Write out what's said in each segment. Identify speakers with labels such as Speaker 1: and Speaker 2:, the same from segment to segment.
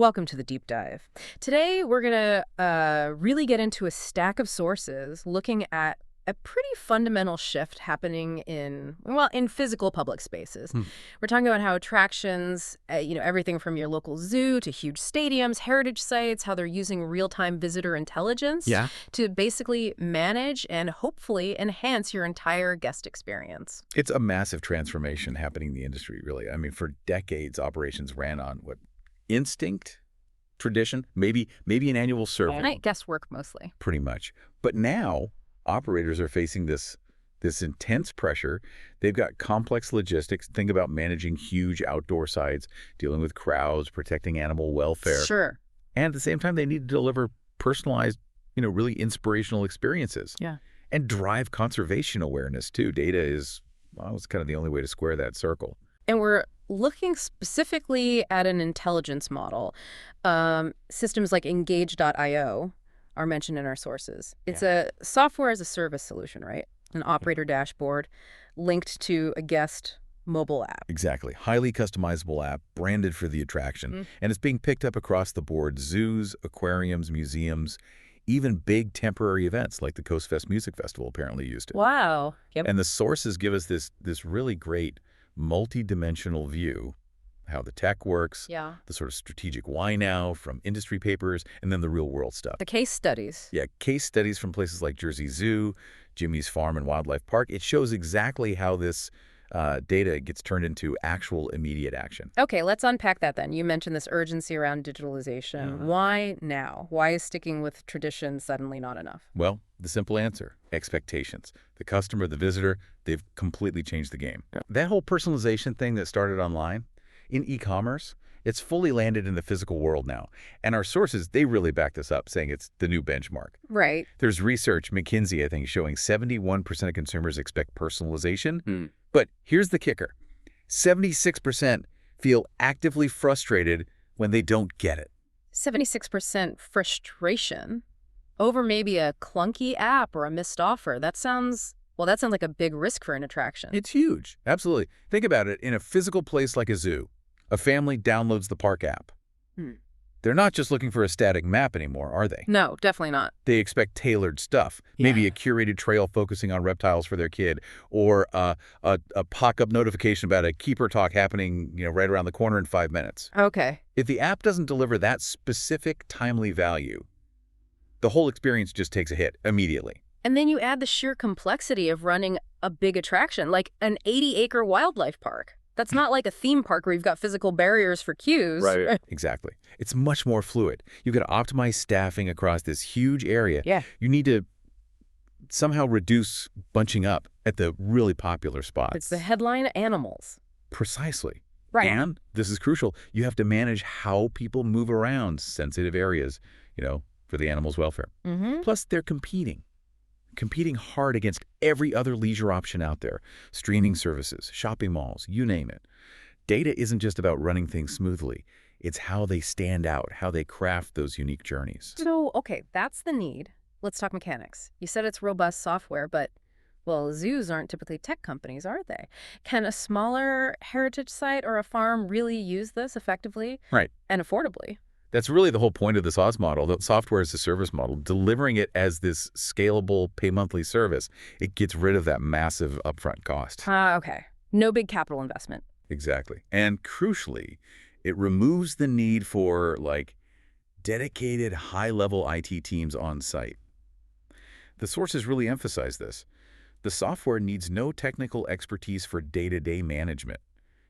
Speaker 1: Welcome to the deep dive. Today, we're going to really get into a stack of sources looking at a pretty fundamental shift happening in physical public spaces. We're talking about how attractions, everything from your local zoo to huge stadiums, heritage sites, how they're using real-time visitor intelligence to basically manage and hopefully enhance your entire guest experience.
Speaker 2: It's a massive transformation happening in the industry, really. I mean, for decades, operations ran on instinct, tradition, maybe an annual survey.
Speaker 1: Overnight guesswork mostly.
Speaker 2: Pretty much. But now operators are facing this intense pressure. They've got complex logistics. Think about managing huge outdoor sites, dealing with crowds, protecting animal welfare.
Speaker 1: Sure.
Speaker 2: And at the same time, they need to deliver personalized, really inspirational experiences.
Speaker 1: Yeah.
Speaker 2: And drive conservation awareness, too. Data is, it's kind of the only way to square that circle.
Speaker 1: And we're looking specifically at an intelligence model. Systems like n-gage.io are mentioned in our sources. It's a software as a service solution, right? An operator dashboard linked to a guest mobile app.
Speaker 2: Exactly. Highly customizable app, branded for the attraction. And it's being picked up across the board. Zoos, aquariums, museums, even big temporary events like the Coast Fest Music Festival apparently used it.
Speaker 1: Wow. Yep.
Speaker 2: And the sources give us this really great multi-dimensional view, how the tech works, the sort of strategic why now from industry papers, and then the real world stuff.
Speaker 1: The case studies.
Speaker 2: Yeah, case studies from places like Jersey Zoo, Jimmy's Farm and Wildlife Park. It shows exactly how this data gets turned into actual immediate action.
Speaker 1: Okay, let's unpack that then. You mentioned this urgency around digitalization. Why now? Why is sticking with tradition suddenly not enough?
Speaker 2: Well, the simple answer, expectations. The customer, the visitor, they've completely changed the game. That whole personalization thing that started online, in e-commerce, it's fully landed in the physical world now. And our sources, they really back this up, saying it's the new benchmark.
Speaker 1: Right.
Speaker 2: There's research, McKinsey, I think, showing 71% of consumers expect personalization. But here's the kicker. 76% feel actively frustrated when they don't get it.
Speaker 1: 76% frustration over maybe a clunky app or a missed offer. That sounds like a big risk for an attraction.
Speaker 2: It's huge. Absolutely. Think about it. In a physical place like a zoo, a family downloads the park app. They're not just looking for a static map anymore, are they?
Speaker 1: No, definitely not.
Speaker 2: They expect tailored stuff, maybe a curated trail focusing on reptiles for their kid, or a pop-up notification about a keeper talk happening right around the corner in 5 minutes.
Speaker 1: Okay.
Speaker 2: If the app doesn't deliver that specific timely value, the whole experience just takes a hit immediately.
Speaker 1: And then you add the sheer complexity of running a big attraction, like an 80-acre wildlife park. That's not like a theme park where you've got physical barriers for queues.
Speaker 2: Right. Exactly. It's much more fluid. You've got to optimize staffing across this huge area.
Speaker 1: Yeah.
Speaker 2: You need to somehow reduce bunching up at the really popular spots.
Speaker 1: It's the headline animals.
Speaker 2: Precisely.
Speaker 1: Right.
Speaker 2: And, this is crucial, you have to manage how people move around sensitive areas, for the animals' welfare. Plus, they're competing hard against every other leisure option out there. Streaming services, shopping malls, you name it. Data isn't just about running things smoothly. It's how they stand out, how they craft those unique journeys.
Speaker 1: So, okay, that's the need. Let's talk mechanics. You said it's robust software, but, zoos aren't typically tech companies, are they? Can a smaller heritage site or a farm really use this effectively?
Speaker 2: Right.
Speaker 1: And affordably?
Speaker 2: That's really the whole point of the SaaS model, the software as a service model, delivering it as this scalable pay-monthly service. It gets rid of that massive upfront cost.
Speaker 1: Okay. No big capital investment.
Speaker 2: Exactly. And crucially, it removes the need for, dedicated high-level IT teams on site. The sources really emphasize this. The software needs no technical expertise for day-to-day management.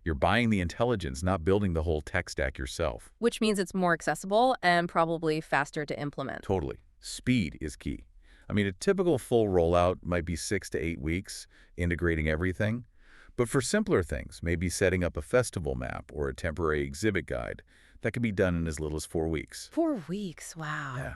Speaker 2: You're buying the intelligence, not building the whole tech stack yourself.
Speaker 1: Which means it's more accessible and probably faster to implement.
Speaker 2: Totally. Speed is key. I mean, a typical full rollout might be 6 to 8 weeks, integrating everything. But for simpler things, maybe setting up a festival map or a temporary exhibit guide, that can be done in as little as 4 weeks.
Speaker 1: 4 weeks, wow.
Speaker 2: Yeah.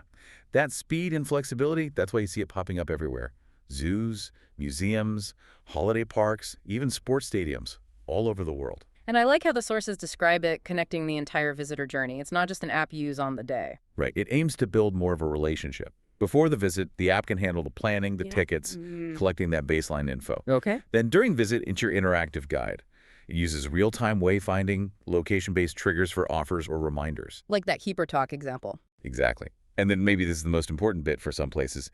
Speaker 2: That speed and flexibility, that's why you see it popping up everywhere. Zoos, museums, holiday parks, even sports stadiums. All over the world.
Speaker 1: And I like how the sources describe it connecting the entire visitor journey. It's not just an app you use on the day.
Speaker 2: Right. It aims to build more of a relationship. Before the visit, the app can handle the planning, the tickets, collecting that baseline info.
Speaker 1: Okay.
Speaker 2: Then during visit, it's your interactive guide. It uses real-time wayfinding, location-based triggers for offers or reminders.
Speaker 1: Like that keeper talk example.
Speaker 2: Exactly. And then maybe this is the most important bit for some places.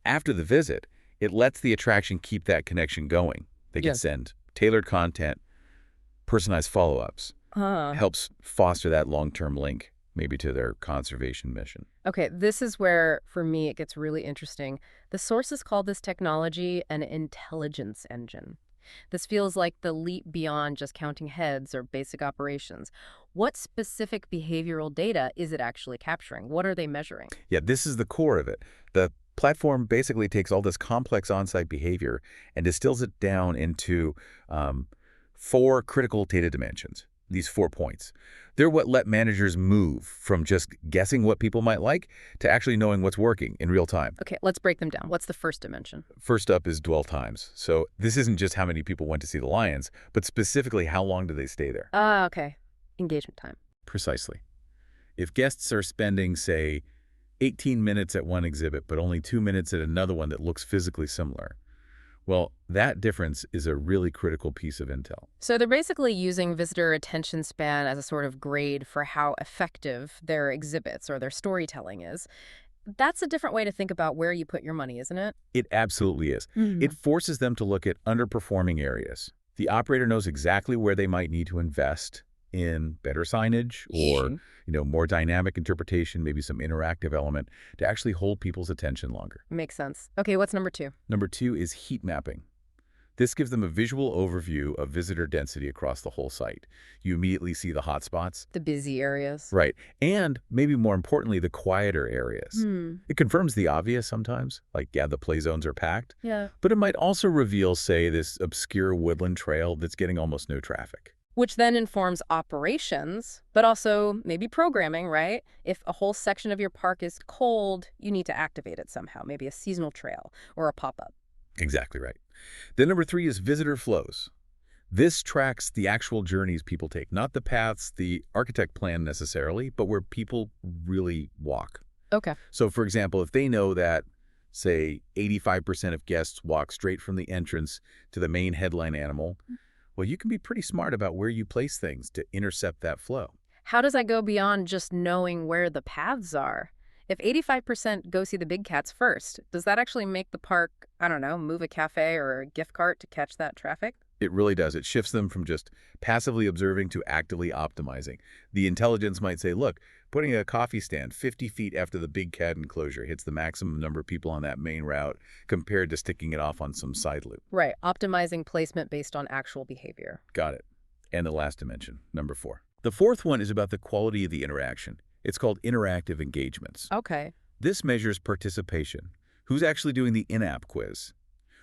Speaker 2: After the visit, it lets the attraction keep that connection going. They can send tailored content, personalized follow-ups. Helps foster that long-term link, maybe to their conservation mission.
Speaker 1: Okay, this is where, for me, it gets really interesting. The sources call this technology an intelligence engine. This feels like the leap beyond just counting heads or basic operations. What specific behavioral data is it actually capturing? What are they measuring?
Speaker 2: Yeah, this is the core of it. The platform basically takes all this complex on-site behavior and distills it down into 4 critical data dimensions. These 4 points. They're what let managers move from just guessing what people might like to actually knowing what's working in real time.
Speaker 1: Okay, let's break them down. What's the first dimension?
Speaker 2: First up is dwell times. So this isn't just how many people went to see the lions, but specifically how long do they stay there.
Speaker 1: Okay. Engagement time.
Speaker 2: Precisely. If guests are spending, say, 18 minutes at one exhibit, but only 2 minutes at another one that looks physically similar, well, that difference is a really critical piece of intel.
Speaker 1: So they're basically using visitor attention span as a sort of grade for how effective their exhibits or their storytelling is. That's a different way to think about where you put your money, isn't it?
Speaker 2: It absolutely is. It forces them to look at underperforming areas. The operator knows exactly where they might need to invest in better signage or, more dynamic interpretation, maybe some interactive element to actually hold people's attention longer.
Speaker 1: Makes sense. Okay, what's number 2?
Speaker 2: Number 2 is heat mapping. This gives them a visual overview of visitor density across the whole site. You immediately see the hotspots.
Speaker 1: The busy areas.
Speaker 2: Right. And maybe more importantly, the quieter areas. It confirms the obvious sometimes, like, yeah, the play zones are packed.
Speaker 1: Yeah.
Speaker 2: But it might also reveal, say, this obscure woodland trail that's getting almost no traffic.
Speaker 1: Which then informs operations, but also maybe programming, right? If a whole section of your park is cold, you need to activate it somehow, maybe a seasonal trail or a pop-up.
Speaker 2: Exactly right. Then number 3 is visitor flows. This tracks the actual journeys people take, not the paths the architect planned necessarily, but where people really walk.
Speaker 1: Okay.
Speaker 2: So, for example, if they know that, say, 85% of guests walk straight from the entrance to the main headline animal, well, you can be pretty smart about where you place things to intercept that flow.
Speaker 1: How does that go beyond just knowing where the paths are? If 85% go see the big cats first, does that actually make the park, I don't know, move a cafe or a gift cart to catch that traffic?
Speaker 2: It really does. It shifts them from just passively observing to actively optimizing. The intelligence might say, look, putting a coffee stand 50 feet after the big cat enclosure hits the maximum number of people on that main route compared to sticking it off on some side loop.
Speaker 1: Right. Optimizing placement based on actual behavior.
Speaker 2: Got it. And the last dimension, number 4. The fourth one is about the quality of the interaction. It's called interactive engagements.
Speaker 1: Okay.
Speaker 2: This measures participation. Who's actually doing the in-app quiz?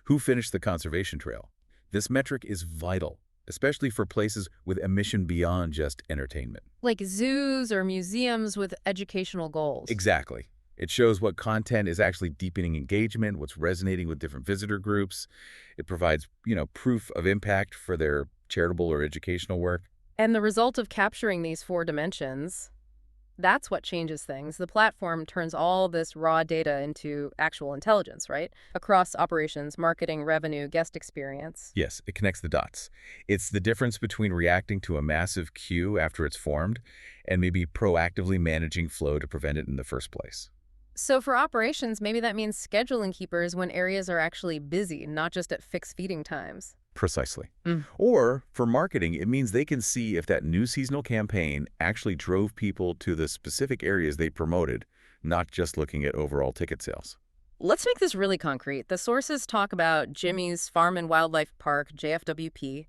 Speaker 2: Who finished the conservation trail? This metric is vital, especially for places with a mission beyond just entertainment.
Speaker 1: Like zoos or museums with educational goals.
Speaker 2: Exactly. It shows what content is actually deepening engagement, what's resonating with different visitor groups. It provides, proof of impact for their charitable or educational work.
Speaker 1: And the result of capturing these 4 dimensions, that's what changes things. The platform turns all this raw data into actual intelligence, right? Across operations, marketing, revenue, guest experience.
Speaker 2: Yes, it connects the dots. It's the difference between reacting to a massive queue after it's formed and maybe proactively managing flow to prevent it in the first place.
Speaker 1: So for operations, maybe that means scheduling keepers when areas are actually busy, not just at fixed feeding times.
Speaker 2: Precisely. Or for marketing, it means they can see if that new seasonal campaign actually drove people to the specific areas they promoted, not just looking at overall ticket sales.
Speaker 1: Let's make this really concrete. The sources talk about Jimmy's Farm and Wildlife Park, JFWP.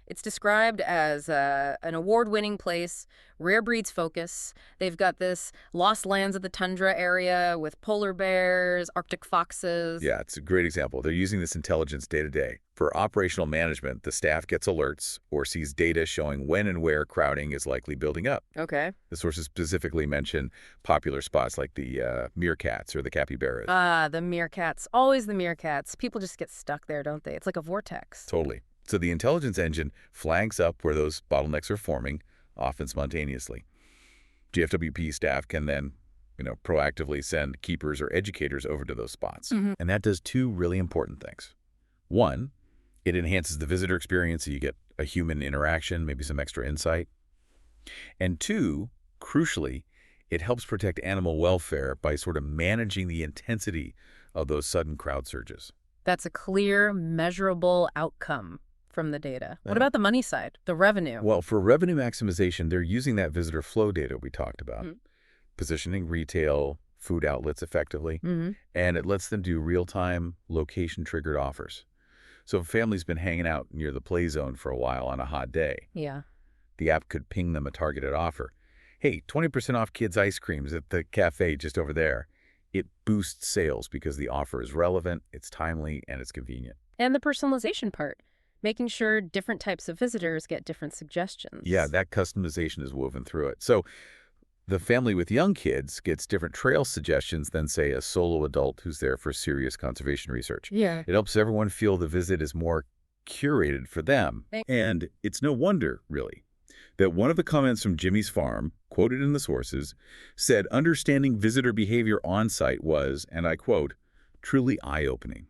Speaker 1: It's described as an award-winning place, rare breeds focus. They've got this lost lands of the tundra area with polar bears, Arctic foxes.
Speaker 2: Yeah, it's a great example. They're using this intelligence day to day. For operational management, the staff gets alerts or sees data showing when and where crowding is likely building up.
Speaker 1: Okay.
Speaker 2: The sources specifically mention popular spots like the meerkats or the capybaras.
Speaker 1: The meerkats. Always the meerkats. People just get stuck there, don't they? It's like a vortex.
Speaker 2: Totally. So the intelligence engine flags up where those bottlenecks are forming, often spontaneously. GFWP staff can then, proactively send keepers or educators over to those spots. And that does 2 really important things. 1, It enhances the visitor experience so you get a human interaction, maybe some extra insight. And two, crucially, it helps protect animal welfare by sort of managing the intensity of those sudden crowd surges.
Speaker 1: That's a clear, measurable outcome from the data. What
Speaker 2: Yeah.
Speaker 1: about the money side, the revenue?
Speaker 2: Well, for revenue maximization, they're using that visitor flow data we talked about, positioning retail, food outlets effectively,
Speaker 1: Mm-hmm.
Speaker 2: and it lets them do real-time, location-triggered offers. So if a family's been hanging out near the play zone for a while on a hot day,
Speaker 1: Yeah.
Speaker 2: the app could ping them a targeted offer. Hey, 20% off kids' ice creams at the cafe just over there. It boosts sales because the offer is relevant, it's timely, and it's convenient.
Speaker 1: And the personalization part, making sure different types of visitors get different suggestions.
Speaker 2: Yeah, that customization is woven through it. So the family with young kids gets different trail suggestions than, say, a solo adult who's there for serious conservation research.
Speaker 1: Yeah.
Speaker 2: It helps everyone feel the visit is more curated for them.
Speaker 1: Thank-
Speaker 2: And it's no wonder, really, that one of the comments from Jimmy's farm, quoted in the sources, said understanding visitor behavior on-site was, and I quote, truly eye-opening.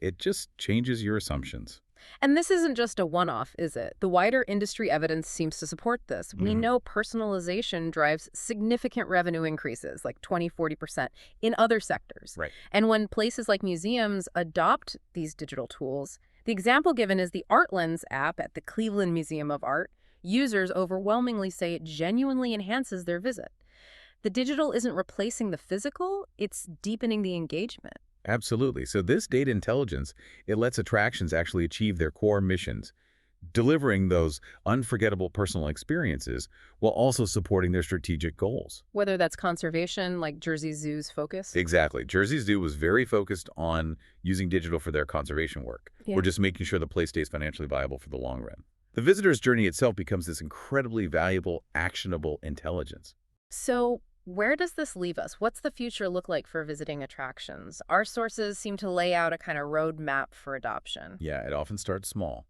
Speaker 2: It just changes your assumptions.
Speaker 1: And this isn't just a one-off, is it? The wider industry evidence seems to support this. We know personalization drives significant revenue increases, like 20–40%, in other sectors.
Speaker 2: Right.
Speaker 1: And when places like museums adopt these digital tools, the example given is the ArtLens app at the Cleveland Museum of Art. Users overwhelmingly say it genuinely enhances their visit. The digital isn't replacing the physical, it's deepening the engagement.
Speaker 2: Absolutely. So this data intelligence, it lets attractions actually achieve their core missions, delivering those unforgettable personal experiences while also supporting their strategic goals.
Speaker 1: Whether that's conservation, like Jersey Zoo's focus.
Speaker 2: Exactly. Jersey Zoo was very focused on using digital for their conservation work, or just making sure the place stays financially viable for the long run. The visitor's journey itself becomes this incredibly valuable, actionable intelligence.
Speaker 1: So where does this leave us? What's the future look like for visiting attractions? Our sources seem to lay out a kind of roadmap for adoption.
Speaker 2: Yeah, it often starts small.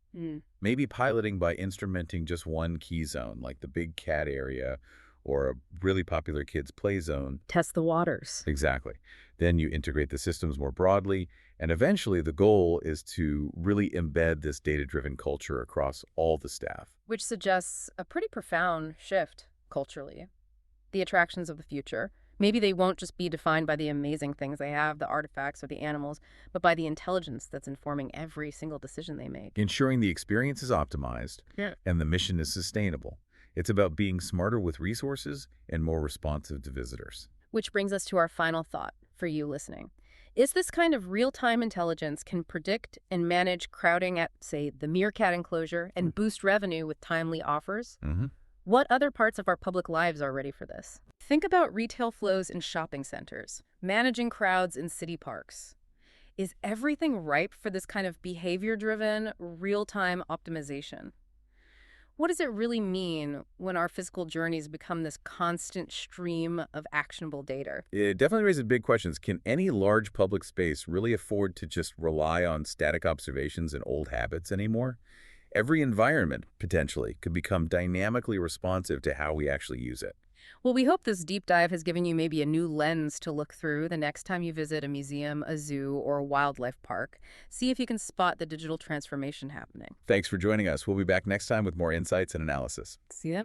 Speaker 2: Maybe piloting by instrumenting just one key zone, like the big cat area or a really popular kids' play zone.
Speaker 1: Test the waters.
Speaker 2: Exactly. Then you integrate the systems more broadly, and eventually the goal is to really embed this data-driven culture across all the staff.
Speaker 1: Which suggests a pretty profound shift culturally. The attractions of the future. Maybe they won't just be defined by the amazing things they have, the artifacts or the animals, but by the intelligence that's informing every single decision they make.
Speaker 2: Ensuring the experience is optimized and the mission is sustainable. It's about being smarter with resources and more responsive to visitors.
Speaker 1: Which brings us to our final thought for you listening. Is this kind of real-time intelligence can predict and manage crowding at, say, the meerkat enclosure and boost revenue with timely offers? What other parts of our public lives are ready for this? Think about retail flows in shopping centers, managing crowds in city parks. Is everything ripe for this kind of behavior-driven, real-time optimization? What does it really mean when our physical journeys become this constant stream of actionable data?
Speaker 2: It definitely raises big questions. Can any large public space really afford to just rely on static observations and old habits anymore? Every environment, potentially, could become dynamically responsive to how we actually use it.
Speaker 1: Well, we hope this deep dive has given you maybe a new lens to look through the next time you visit a museum, a zoo, or a wildlife park. See if you can spot the digital transformation happening.
Speaker 2: Thanks for joining us. We'll be back next time with more insights and analysis.
Speaker 1: See ya.